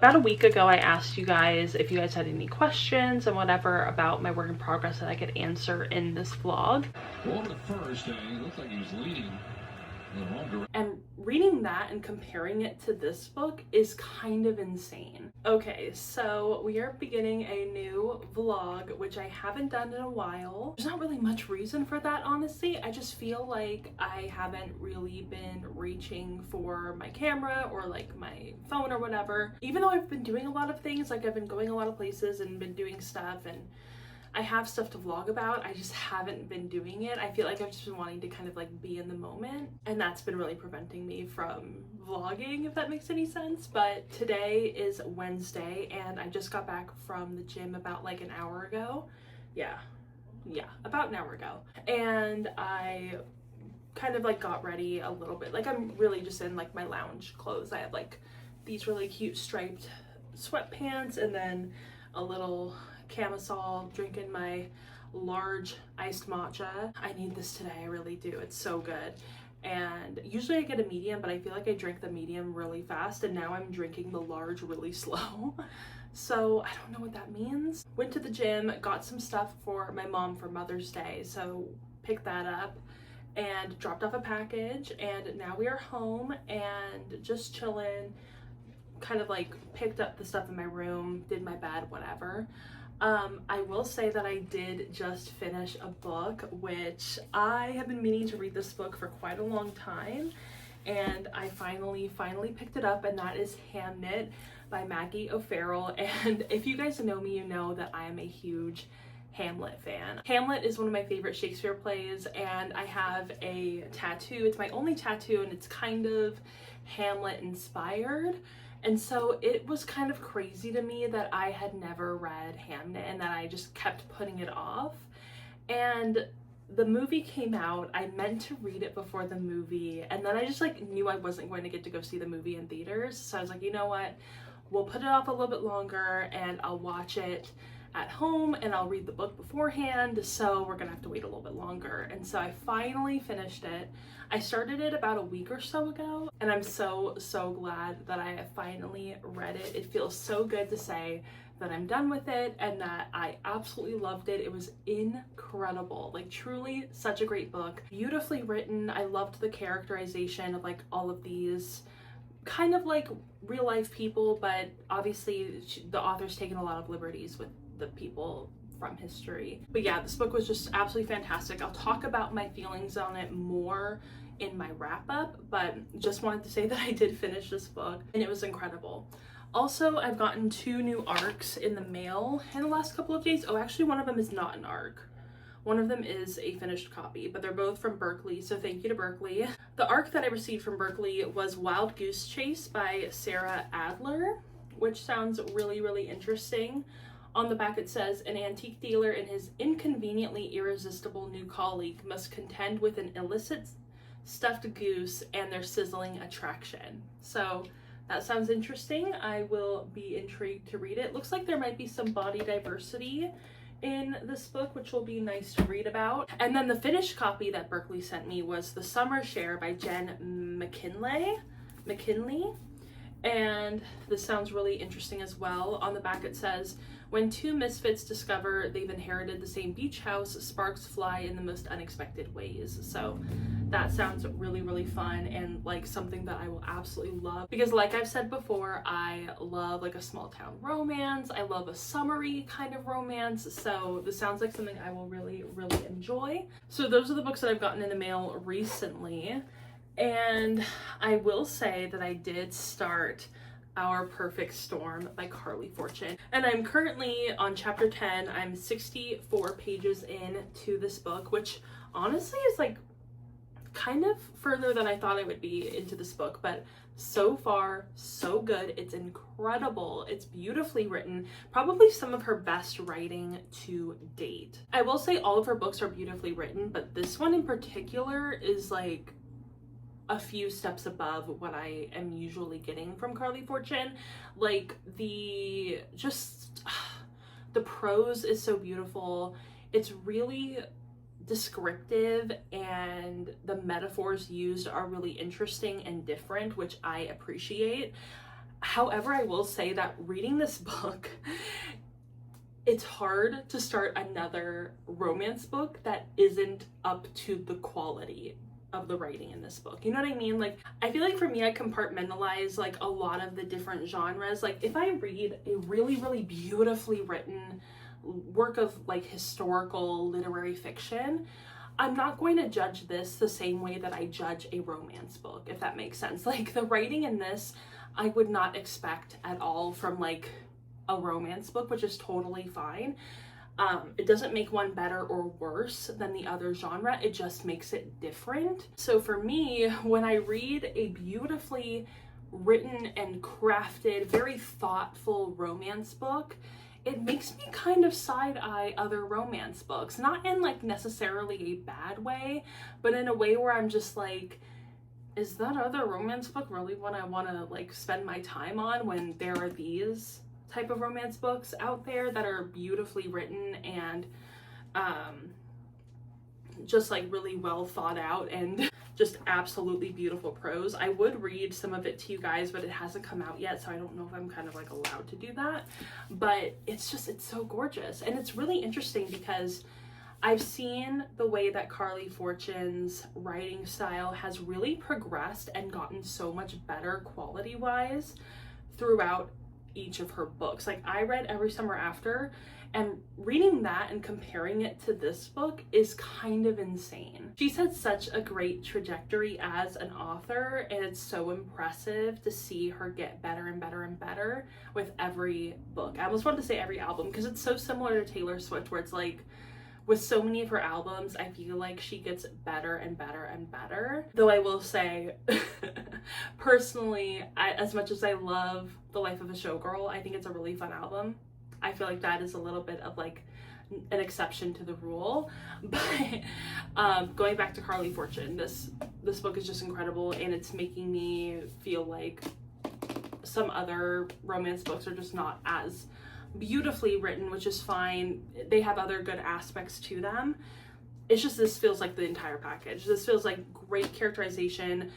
About a week ago, I asked you guys if you guys had any questions and whatever about my work in progress that I could answer in this vlog. Well, the first day, it looked like he was leading the wrong direction. And reading that and comparing it to this book is kind of insane. Okay, so we are beginning a new vlog, which I haven't done in a while. There's not really much reason for that, honestly. I just feel like I haven't really been reaching for my camera or like my phone or whatever. Even though I've been doing a lot of things, like I've been going a lot of places and been doing stuff, and I have stuff to vlog about, I just haven't been doing it. I feel like I've just been wanting to kind of like be in the moment, and that's been really preventing me from vlogging, if that makes any sense. But today is Wednesday and I just got back from the gym about like an hour ago. Yeah, about an hour ago. And I kind of like got ready a little bit. Like I'm really just in like my lounge clothes. I have like these really cute striped sweatpants and then a little camisole, drinking my large iced matcha. I need this today, I really do. It's so good. And usually I get a medium, but I feel like I drink the medium really fast, and now I'm drinking the large really slow. So I don't know what that means. Went to the gym, got some stuff for my mom for Mother's Day, so picked that up and dropped off a package, and now we are home and just chilling. Kind of like picked up the stuff in my room, did my bed, whatever. I will say that I did just finish a book, which I have been meaning to read this book for quite a long time, and I finally picked it up, and that is Hamnet by Maggie O'Farrell. And if you guys know me, you know that I am a huge Hamlet fan. Hamlet is one of my favorite Shakespeare plays, and I have a tattoo. It's my only tattoo, and it's kind of Hamlet inspired. And so it was kind of crazy to me that I had never read Hamnet and that I just kept putting it off. And the movie came out, I meant to read it before the movie, and then I just like knew I wasn't going to get to go see the movie in theaters. So I was like, you know what, we'll put it off a little bit longer and I'll watch it at home and I'll read the book beforehand, so we're gonna have to wait a little bit longer. And so I finally finished it. I started it about a week or so ago, and I'm so glad that I finally read it. It feels so good to say that I'm done with it and that I absolutely loved it. It was incredible, like truly such a great book. Beautifully written. I loved the characterization of like all of these kind of like real life people, but obviously the author's taken a lot of liberties with the people from history. But yeah, this book was just absolutely fantastic. I'll talk about my feelings on it more in my wrap up, but just wanted to say that I did finish this book and it was incredible. Also, I've gotten 2 new arcs in the mail in the last couple of days. Oh, actually one of them is not an arc. One of them is a finished copy, but they're both from Berkeley, so thank you to Berkeley. The arc that I received from Berkeley was Wild Goose Chase by Sarah Adler, which sounds really interesting. On the back it says, an antique dealer and his inconveniently irresistible new colleague must contend with an illicit stuffed goose and their sizzling attraction. So that sounds interesting. I will be intrigued to read it. Looks like there might be some body diversity in this book, which will be nice to read about. And then the finished copy that Berkeley sent me was The Summer Share by Jen McKinley. And this sounds really interesting as well. On the back it says, when 2 misfits discover they've inherited the same beach house, sparks fly in the most unexpected ways. So that sounds really fun and like something that I will absolutely love, because like I've said before, I love like a small town romance. I love a summery kind of romance. So this sounds like something I will really enjoy. So those are the books that I've gotten in the mail recently. And I will say that I did start Our Perfect Storm by Carly Fortune, and I'm currently on chapter 10. I'm 64 pages into this book, which honestly is like kind of further than I thought I would be into this book, but so far so good. It's incredible. It's beautifully written, probably some of her best writing to date. I will say all of her books are beautifully written, but this one in particular is like a few steps above what I am usually getting from Carly Fortune. Like the prose is so beautiful. It's really descriptive, and the metaphors used are really interesting and different, which I appreciate. However, I will say that reading this book, it's hard to start another romance book that isn't up to the quality of the writing in this book. You know what I mean? Like, I feel like for me, I compartmentalize like a lot of the different genres. Like, if I read a really, really beautifully written work of like historical literary fiction, I'm not going to judge this the same way that I judge a romance book, if that makes sense. Like, the writing in this, I would not expect at all from like a romance book, which is totally fine. It doesn't make one better or worse than the other genre, it just makes it different. So for me, when I read a beautifully written and crafted, very thoughtful romance book, it makes me kind of side-eye other romance books. Not in like necessarily a bad way, but in a way where I'm just like, is that other romance book really what I want to like spend my time on when there are these type of romance books out there that are beautifully written and just like really well thought out and just absolutely beautiful prose. I would read some of it to you guys, but it hasn't come out yet, so I don't know if I'm kind of like allowed to do that. But it's so gorgeous, and it's really interesting because I've seen the way that Carly Fortune's writing style has really progressed and gotten so much better quality-wise throughout each of her books. Like, I read Every Summer After, and reading that and comparing it to this book is kind of insane. She's had such a great trajectory as an author, and it's so impressive to see her get better and better and better with every book. I almost wanted to say every album, because it's so similar to Taylor Swift, where it's like, with so many of her albums, I feel like she gets better and better and better. Though I will say, personally, as much as I love The Life of a Showgirl, I think it's a really fun album. I feel like that is a little bit of like an exception to the rule. But going back to Carly Fortune, this book is just incredible, and it's making me feel like some other romance books are just not as beautifully written, which is fine. They have other good aspects to them. It's just, this feels like the entire package. This feels like great characterization,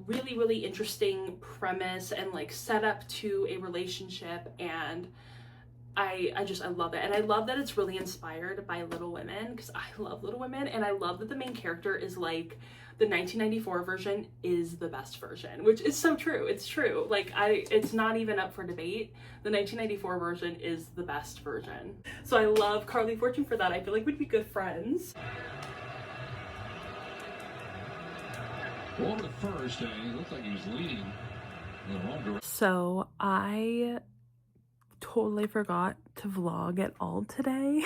really, really interesting premise, and like setup to a relationship, and I love it. And I love that it's really inspired by Little Women, because I love Little Women, and I love that the main character is like, the 1994 version is the best version, which is so true. It's true. Like, it's not even up for debate. The 1994 version is the best version. So I love Carly Fortune for that. I feel like we'd be good friends. Well, over the first, he looked like he was leading in the wrong direction. So I totally forgot to vlog at all today.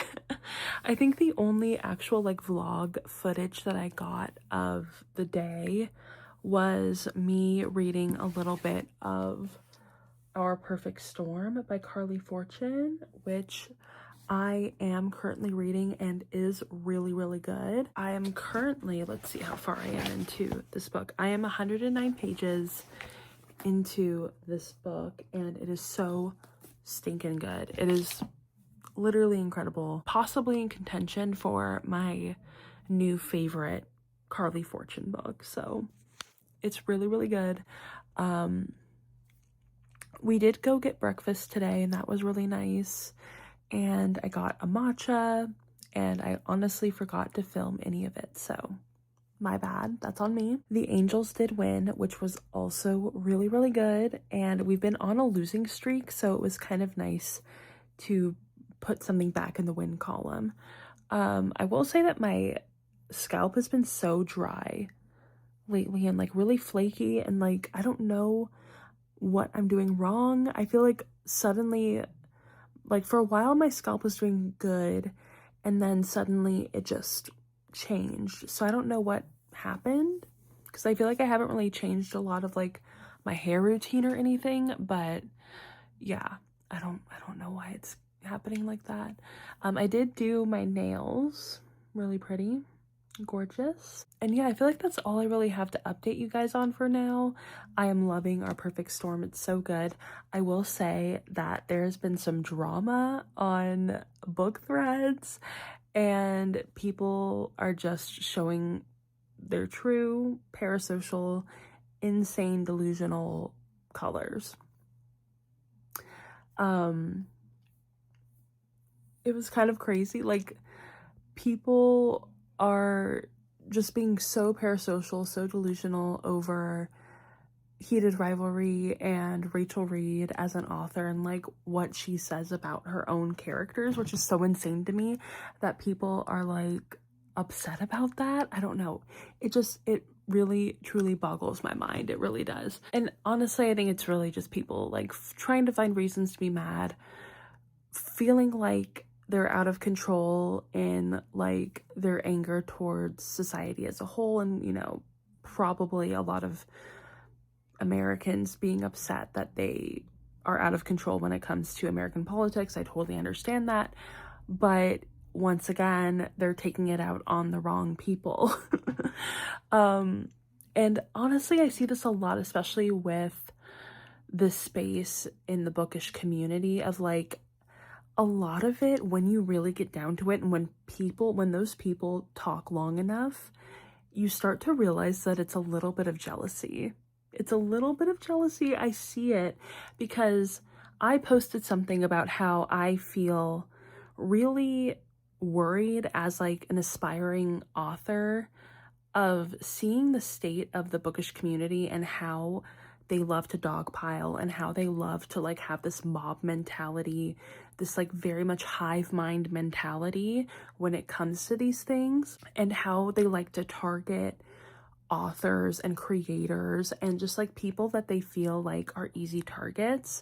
I think the only actual like vlog footage that I got of the day was me reading a little bit of Our Perfect Storm by Carly Fortune, which I am currently reading and is really, really good. I am currently, let's see how far I am into this book. I am 109 pages into this book, and it is so stinking good. It is literally incredible. Possibly in contention for my new favorite Carly Fortune book. So it's really, really good. We did go get breakfast today, and that was really nice. And I got a matcha, and I honestly forgot to film any of it, so my bad. That's on me. The Angels did win, which was also really, really good. And we've been on a losing streak, so it was kind of nice to put something back in the win column. I will say that my scalp has been so dry lately and like really flaky, and like I don't know what I'm doing wrong. I feel like suddenly, like for a while my scalp was doing good, and then suddenly it just changed. So I don't know what happened, because I feel like I haven't really changed a lot of like my hair routine or anything, but yeah, I don't know why it's happening like that. I did do my nails, really pretty, gorgeous. And yeah, I feel like that's all I really have to update you guys on for now. I am loving Our Perfect Storm. It's so good. I will say that there has been some drama on book threads, and people are just showing their true parasocial, insane, delusional colors. It was kind of crazy. Like, people are just being so parasocial, so delusional over heated rivalry and Rachel Reed as an author and like what she says about her own characters, which is so insane to me that people are like upset about that. I don't know. It really truly boggles my mind. It really does. And honestly, I think it's really just people like trying to find reasons to be mad, feeling like they're out of control in like their anger towards society as a whole, and you know, probably a lot of Americans being upset that they are out of control when it comes to American politics. I totally understand that. But once again, they're taking it out on the wrong people. And honestly, I see this a lot, especially with the space in the bookish community of like a lot of it, when you really get down to it and when those people talk long enough, you start to realize that it's a little bit of jealousy. It's a little bit of jealousy. I see it because I posted something about how I feel really worried as like an aspiring author of seeing the state of the bookish community and how they love to dogpile and how they love to like have this mob mentality, this like very much hive mind mentality when it comes to these things, and how they like to target authors and creators and just like people that they feel like are easy targets.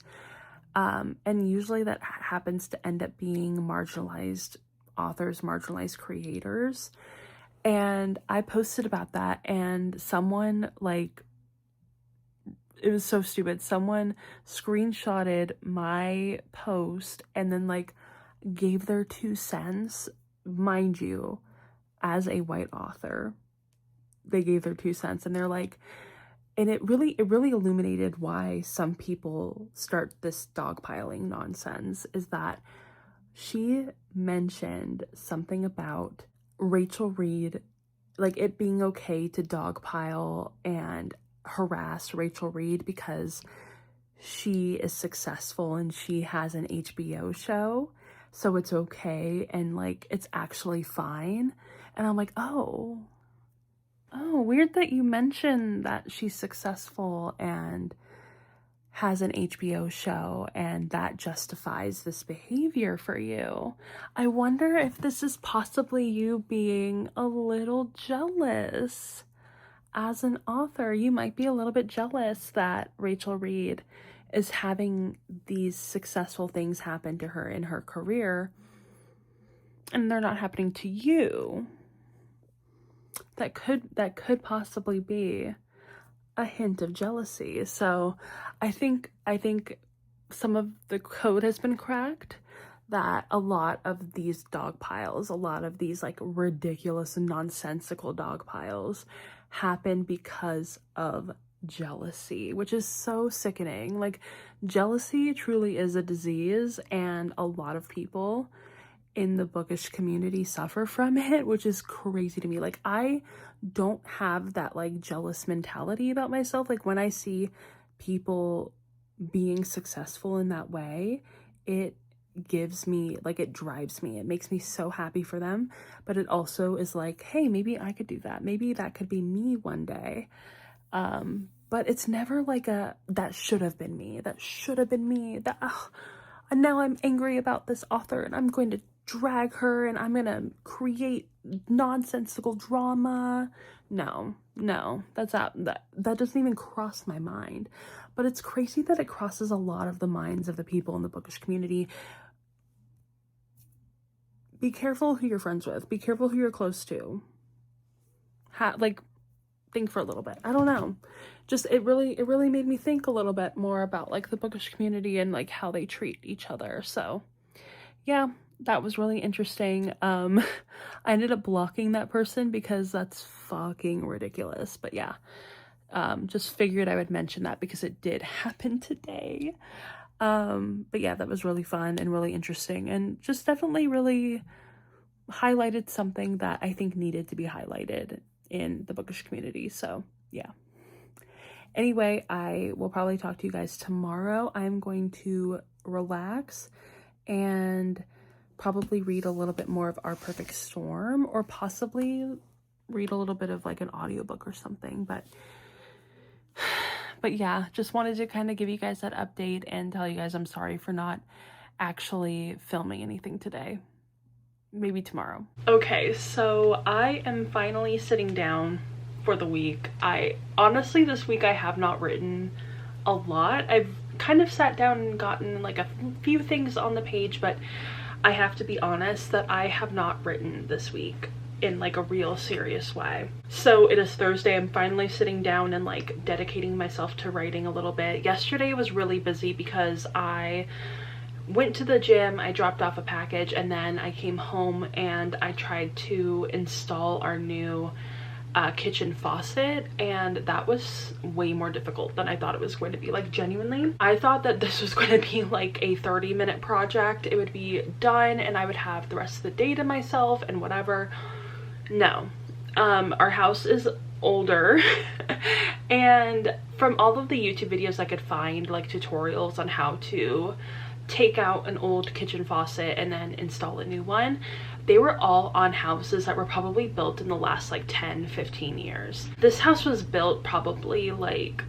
And usually that happens to end up being marginalized authors, marginalized creators. And I posted about that, and someone like, it was so stupid. Someone screenshotted my post and then like gave their 2 cents, mind you, as a white author. They gave their 2 cents, and they're like, and it really illuminated why some people start this dogpiling nonsense, is that she mentioned something about Rachel Reed, like it being okay to dogpile and harass Rachel Reed because she is successful and she has an HBO show, so it's okay and like it's actually fine. And I'm like, oh, weird that you mentioned that she's successful and has an HBO show and that justifies this behavior for you. I wonder if this is possibly you being a little jealous. As an author, you might be a little bit jealous that Rachel Reed is having these successful things happen to her in her career and they're not happening to you. That could possibly be a hint of jealousy. So I think some of the code has been cracked, that a lot of these dog piles, a lot of these like ridiculous and nonsensical dog piles happen because of jealousy, which is so sickening. Like, jealousy truly is a disease, and a lot of people in the bookish community suffer from it, which is crazy to me. Like, I don't have that like jealous mentality about myself. Like, when I see people being successful in that way, it gives me like, it drives me, it makes me so happy for them, but it also is like, hey, maybe I could do that, maybe that could be me one day. But it's never like that should have been me, that and now I'm angry about this author and I'm going to drag her and I'm gonna create nonsensical drama. No, that's not, that doesn't even cross my mind. But it's crazy that it crosses a lot of the minds of the people in the bookish community. Be careful who you're friends with. Be careful who you're close to. Like, think for a little bit. I don't know. Just, it really made me think a little bit more about like the bookish community and like how they treat each other. So yeah, that was really interesting. I ended up blocking that person because that's fucking ridiculous. But yeah, just figured I would mention that because it did happen today. But yeah, that was really fun and really interesting, and just definitely really highlighted something that I think needed to be highlighted in the bookish community. So yeah. Anyway, I will probably talk to you guys tomorrow. I'm going to relax and probably read a little bit more of Our Perfect Storm, or possibly read a little bit of like an audiobook or something. But yeah, just wanted to kind of give you guys that update and tell you guys I'm sorry for not actually filming anything today. Maybe tomorrow. Okay, so I am finally sitting down for the week. Honestly, this week I have not written a lot. I've kind of sat down and gotten like a few things on the page, but I have to be honest that I have not written this week in like a real serious way. So it is Thursday. I'm finally sitting down and like dedicating myself to writing a little bit. Yesterday was really busy because I went to the gym, I dropped off a package, and then I came home and I tried to install our new kitchen faucet, and that was way more difficult than I thought it was going to be. Like, genuinely, I thought that this was going to be like a 30-minute project. It would be done and I would have the rest of the day to myself and whatever. No. Our house is older and from all of the YouTube videos I could find, like tutorials on how to take out an old kitchen faucet and then install a new one, they were all on houses that were probably built in the last like 10-15 years. This house was built probably like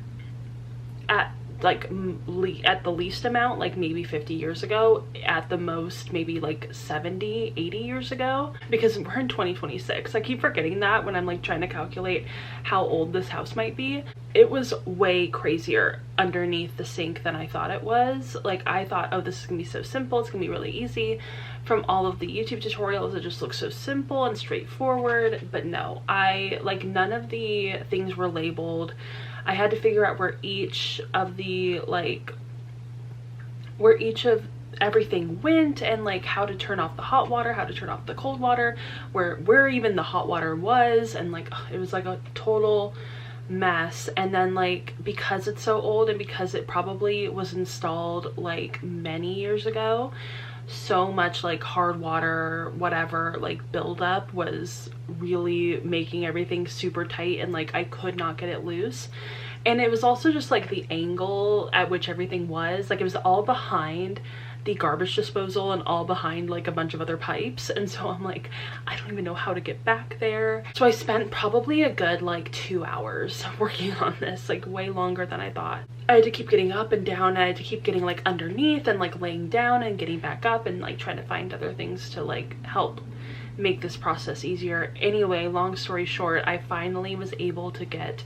at the least amount, like maybe 50 years ago, at the most maybe like 70-80 years ago, because we're in 2026. I keep forgetting that when I'm like trying to calculate how old this house might be. It was way crazier underneath the sink than I thought it was. Like, I thought, oh, this is gonna be so simple, it's gonna be really easy. From all of the YouTube tutorials, it just looks so simple and straightforward, but no, none of the things were labeled. I had to figure out where each of everything went, and like how to turn off the hot water, how to turn off the cold water, where even the hot water was, and like it was like a total mess. And then like, because it's so old and because it probably was installed like many years ago, so much like hard water, whatever, like buildup was really making everything super tight, and like I could not get it loose. And it was also just like the angle at which everything was, like it was all behind the garbage disposal and all behind like a bunch of other pipes, and so I'm like, I don't even know how to get back there. So I spent probably a good like 2 hours working on this, like way longer than I thought. I had to keep getting up and down, I had to keep getting like underneath and like laying down and getting back up and like trying to find other things to like help make this process easier. Anyway, long story short, I finally was able to get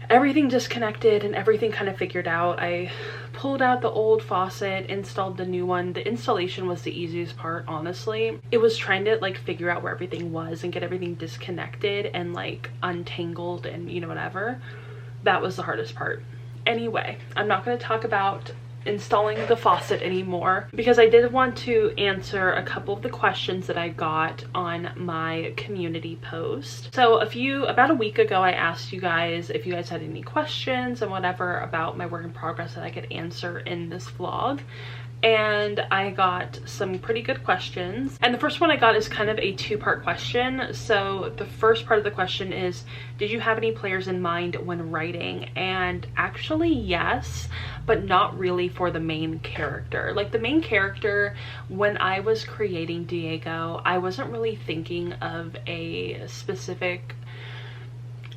everything disconnected and everything kind of figured out. I pulled out the old faucet, installed the new one. The installation was the easiest part, honestly. It was trying to like figure out where everything was and get everything disconnected and like untangled and you know, whatever. That was the hardest part. Anyway, I'm not going to talk about installing the faucet anymore because I did want to answer a couple of the questions that I got on my community post. So about a week ago, I asked you guys if you guys had any questions and whatever about my work in progress that I could answer in this vlog. And I got some pretty good questions. And the first one I got is kind of a two-part question. So the first part of the question is, did you have any players in mind when writing? And actually, yes, but not really for the main character. Like the main character, when I was creating Diego, I wasn't really thinking of a specific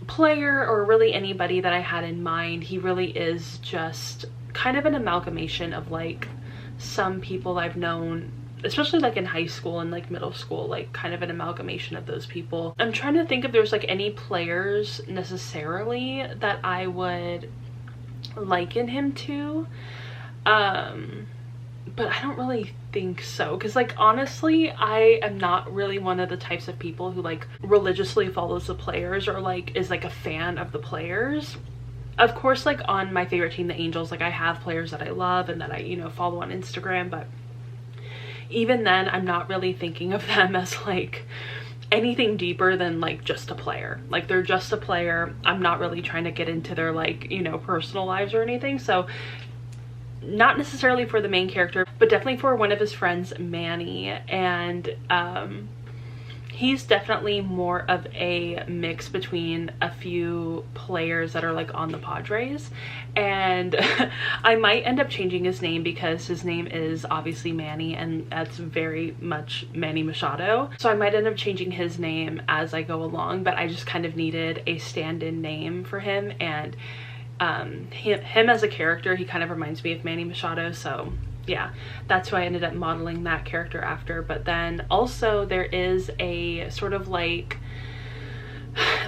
player or really anybody that I had in mind. He really is just kind of an amalgamation of like some people I've known, especially like in high school and like middle school, like kind of an amalgamation of those people. I'm trying to think if there's like any players necessarily that I would liken him to, but I don't really think so, because like honestly, I am not really one of the types of people who like religiously follows the players or like is like a fan of the players. Of course, like on my favorite team, the Angels, like I have players that I love and that I, you know, follow on Instagram, but even then I'm not really thinking of them as like anything deeper than like just a player. Like they're just a player. I'm not really trying to get into their like, you know, personal lives or anything. So not necessarily for the main character, but definitely for one of his friends, Manny. And he's definitely more of a mix between a few players that are like on the Padres, and I might end up changing his name because his name is obviously Manny, and that's very much Manny Machado, so I might end up changing his name as I go along, but I just kind of needed a stand-in name for him, and him as a character, he kind of reminds me of Manny Machado, so yeah, that's who I ended up modeling that character after. But then also there is a sort of like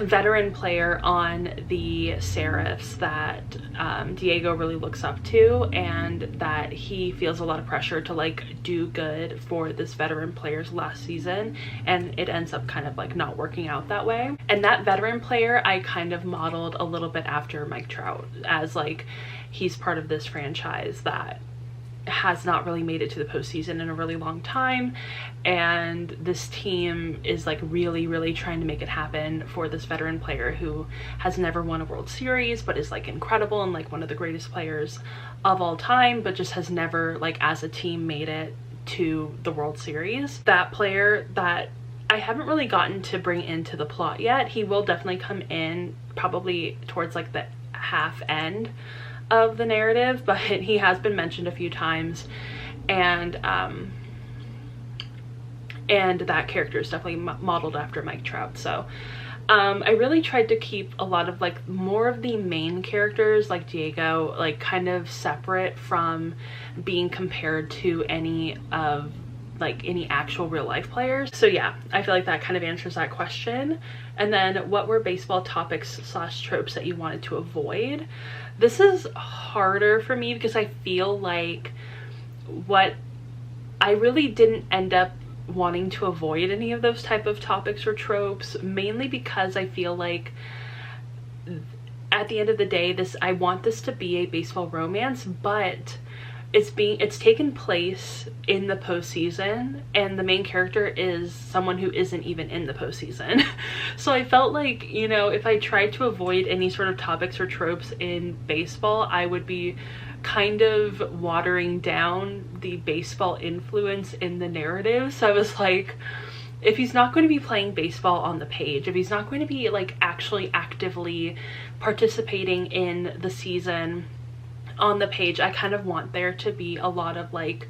veteran player on the Serifs that Diego really looks up to, and that he feels a lot of pressure to like do good for this veteran player's last season, and it ends up kind of like not working out that way. And that veteran player I kind of modeled a little bit after Mike Trout, as like he's part of this franchise that has not really made it to the postseason in a really long time, and this team is like really trying to make it happen for this veteran player who has never won a World Series but is like incredible and like one of the greatest players of all time, but just has never like as a team made it to the World Series. That player that I haven't really gotten to bring into the plot yet, he will definitely come in probably towards like the half end of the narrative, but he has been mentioned a few times, and that character is definitely modeled after Mike Trout. So I really tried to keep a lot of like more of the main characters like Diego like kind of separate from being compared to any of like any actual real life players. So yeah, I feel like that kind of answers that question. And then what were baseball topics / tropes that you wanted to avoid? This is harder for me because I feel like what I really didn't end up wanting to avoid any of those type of topics or tropes, mainly because I feel like at the end of the day, I want this to be a baseball romance, but it's taken place in the postseason, and the main character is someone who isn't even in the postseason. So I felt like, you know, if I tried to avoid any sort of topics or tropes in baseball, I would be kind of watering down the baseball influence in the narrative. So I was like, if he's not going to be playing baseball on the page, if he's not going to be like actually actively participating in the season on the page, I kind of want there to be a lot of like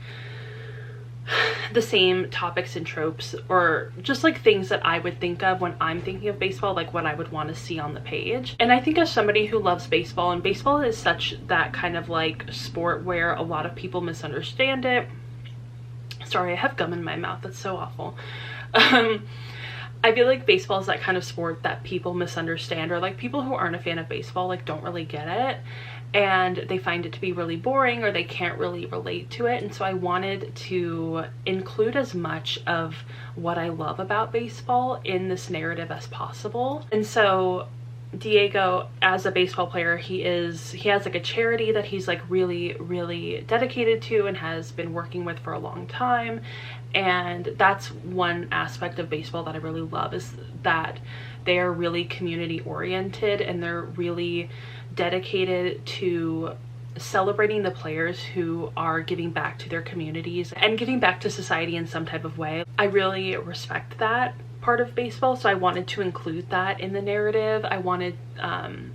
the same topics and tropes, or just like things that I would think of when I'm thinking of baseball, like what I would want to see on the page. And I think as somebody who loves baseball, and baseball is such that kind of like sport where a lot of people misunderstand it. Sorry, I have gum in my mouth, that's so awful. I feel like baseball is that kind of sport that people misunderstand, or like people who aren't a fan of baseball like don't really get it, and they find it to be really boring, or they can't really relate to it. And so I wanted to include as much of what I love about baseball in this narrative as possible. And so Diego, as a baseball player, he has like a charity that he's like really dedicated to and has been working with for a long time. And that's one aspect of baseball that I really love, is that they are really community oriented, and they're really dedicated to celebrating the players who are giving back to their communities and giving back to society in some type of way. I really respect that part of baseball, so I wanted to include that in the narrative. I wanted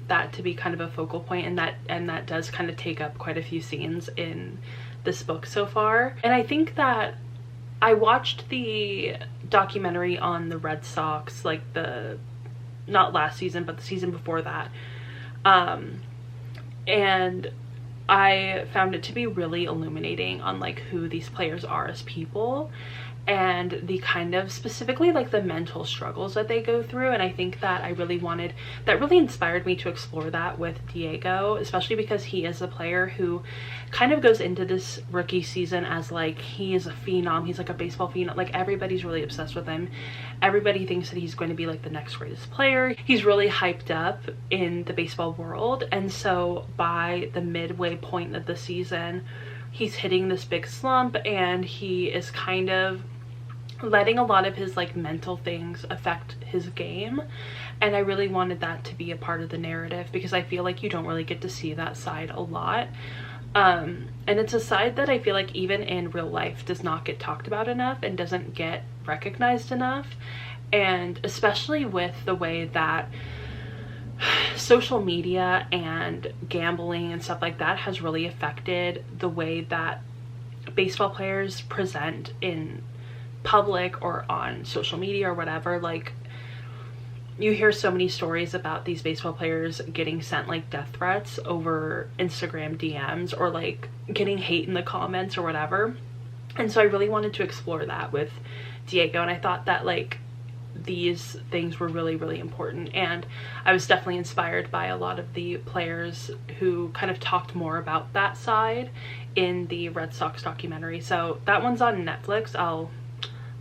that to be kind of a focal point, and that does kind of take up quite a few scenes in this book so far. And I think that I watched the documentary on the Red Sox, like not last season, but the season before that. And I found it to be really illuminating on like who these players are as people, and the kind of specifically like the mental struggles that they go through. And I think that that really inspired me to explore that with Diego, especially because he is a player who kind of goes into this rookie season as like he is a phenom, he's like a baseball phenom, like everybody's really obsessed with him, everybody thinks that he's going to be like the next greatest player, he's really hyped up in the baseball world. And so by the midway point of the season, he's hitting this big slump, and he is kind of letting a lot of his like mental things affect his game. And I really wanted that to be a part of the narrative, because I feel like you don't really get to see that side a lot. And it's a side that I feel like even in real life does not get talked about enough and doesn't get recognized enough. And especially with the way that social media and gambling and stuff like that has really affected the way that baseball players present in public or on social media or whatever. Like, you hear so many stories about these baseball players getting sent like death threats over Instagram DMs, or like getting hate in the comments or whatever. And so I really wanted to explore that with Diego, and I thought that like these things were really, really important. And I was definitely inspired by a lot of the players who kind of talked more about that side in the Red Sox documentary. So that one's on Netflix. I'll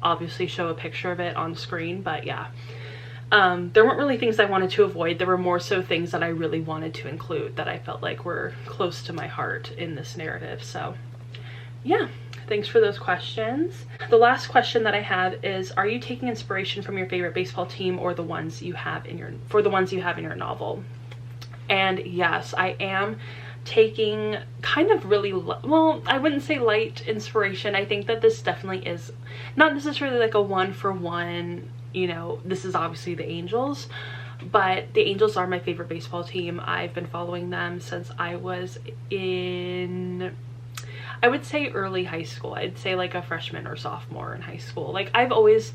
obviously show a picture of it on screen, but yeah. There weren't really things I wanted to avoid. There were more so things that I really wanted to include that I felt like were close to my heart in this narrative. So yeah, thanks for those questions. The last question that I have is, are you taking inspiration from your favorite baseball team or the ones you have in your novel? And yes, I am taking kind of really, well, I wouldn't say light inspiration. I think that this definitely is not necessarily like a one-for-one, you know, this is obviously the Angels, but the Angels are my favorite baseball team. I've been following them since I was in, I would say early high school. I'd say like a freshman or sophomore in high school. Like, I've always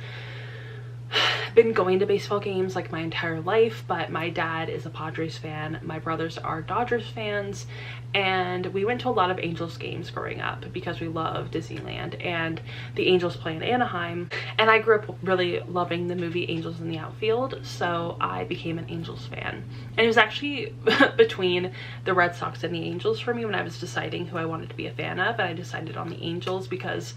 been going to baseball games like my entire life, but my dad is a Padres fan, my brothers are Dodgers fans, and we went to a lot of Angels games growing up because we love Disneyland, and the Angels play in Anaheim, and I grew up really loving the movie Angels in the Outfield, so I became an Angels fan. And it was actually between the Red Sox and the Angels for me when I was deciding who I wanted to be a fan of, and I decided on the Angels because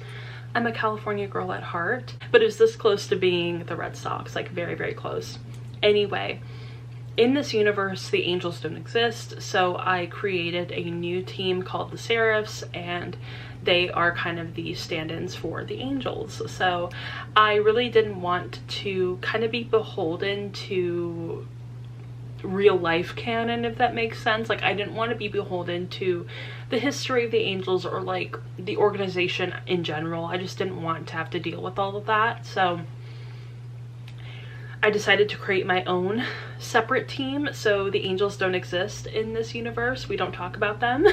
I'm a California girl at heart, but it was this close to being the Red Sox, like very, very close. Anyway, in this universe, the Angels don't exist, so I created a new team called the Seraphs, and they are kind of the stand-ins for the Angels. So I really didn't want to kind of be beholden to real life canon, if that makes sense. Like, I didn't want to be beholden to the history of the Angels or like the organization in general. I just didn't want to have to deal with all of that. So I decided to create my own separate team. So the Angels don't exist in this universe. We don't talk about them.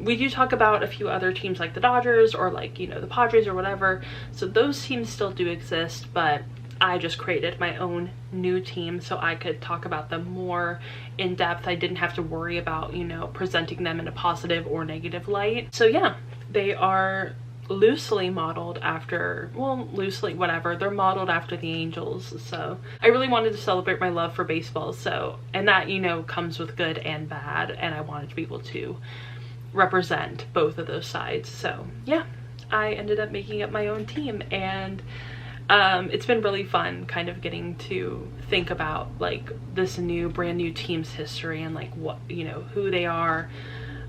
We do talk about a few other teams like the Dodgers or like, you know, the Padres or whatever. So those teams still do exist, but I just created my own new team so I could talk about them more in depth. I didn't have to worry about, you know, presenting them in a positive or negative light. So yeah, they are loosely modeled after, well, loosely, whatever, they're modeled after the Angels. So I really wanted to celebrate my love for baseball. So, and that, you know, comes with good and bad, and I wanted to be able to represent both of those sides. So yeah, I ended up making up my own team, and it's been really fun kind of getting to think about like this brand new team's history and like what, you know, who they are,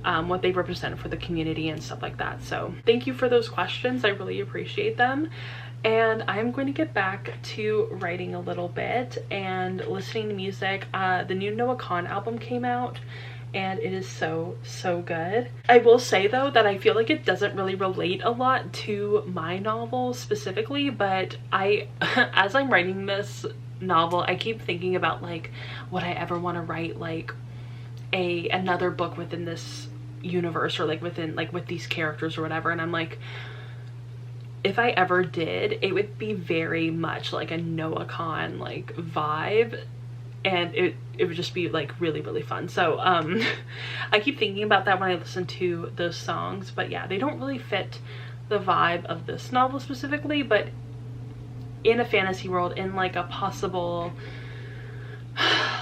what they represent for the community and stuff like that. So thank you for those questions. I really appreciate them. And I'm going to get back to writing a little bit and listening to music. The new Noah Kahan album came out, and it is so good. I will say though that I feel like it doesn't really relate a lot to my novel specifically, but as I'm writing this novel, I keep thinking about like, would I ever want to write like another book within this universe, or like within, like with these characters or whatever. And I'm like, if I ever did, it would be very much like a Noah Kahan like vibe, and it would just be like really fun. So I keep thinking about that when I listen to those songs, but yeah, they don't really fit the vibe of this novel specifically, but in a fantasy world, in like a possible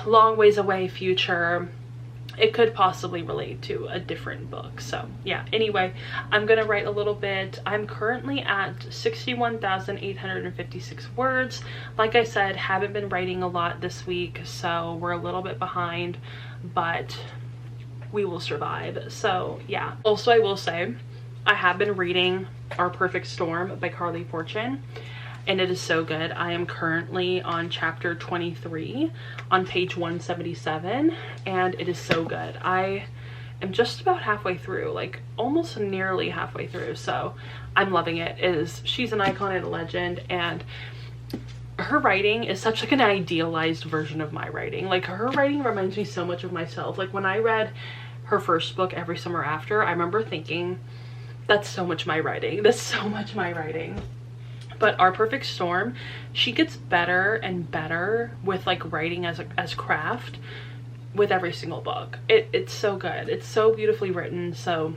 long ways away future, it could possibly relate to a different book. So yeah, anyway, I'm gonna write a little bit. I'm currently at 61,856 words. Like I said, haven't been writing a lot this week, so we're a little bit behind, but we will survive. So yeah, also I will say I have been reading Our Perfect Storm by Carly Fortune, and it is so good. I am currently on chapter 23 on page 177, and it is so good. I am just about halfway through, like almost nearly halfway through, so I'm loving it. She's an icon and a legend, and her writing is such like an idealized version of my writing. Like her writing reminds me so much of myself. Like when I read her first book, Every Summer After, I remember thinking, that's so much my writing. That's so much my writing. But Our Perfect Storm, she gets better and better with like writing as craft with every single book. It's so good. It's so beautifully written. So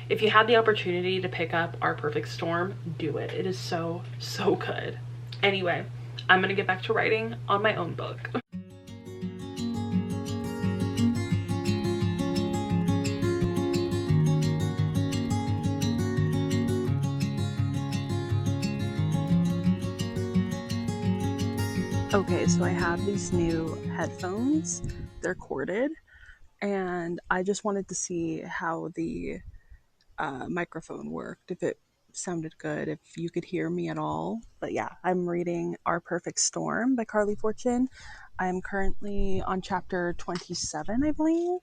if you had the opportunity to pick up Our Perfect Storm, do it. It is so, so good. Anyway, I'm gonna get back to writing on my own book. Okay, so I have these new headphones. They're corded, and I just wanted to see how the microphone worked, if it sounded good, if you could hear me at all. But yeah, I'm reading Our Perfect Storm by Carly Fortune. I'm currently on chapter 27, I believe.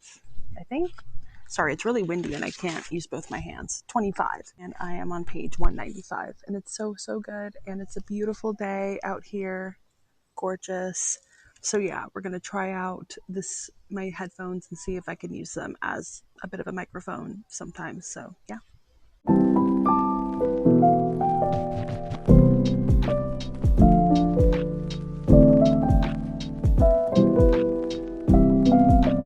I think. Sorry, it's really windy and I can't use both my hands. 25. And I am on page 195. And it's so, so good. And it's a beautiful day out here. Gorgeous. So yeah, we're gonna try out my headphones and see if I can use them as a bit of a microphone sometimes. So yeah.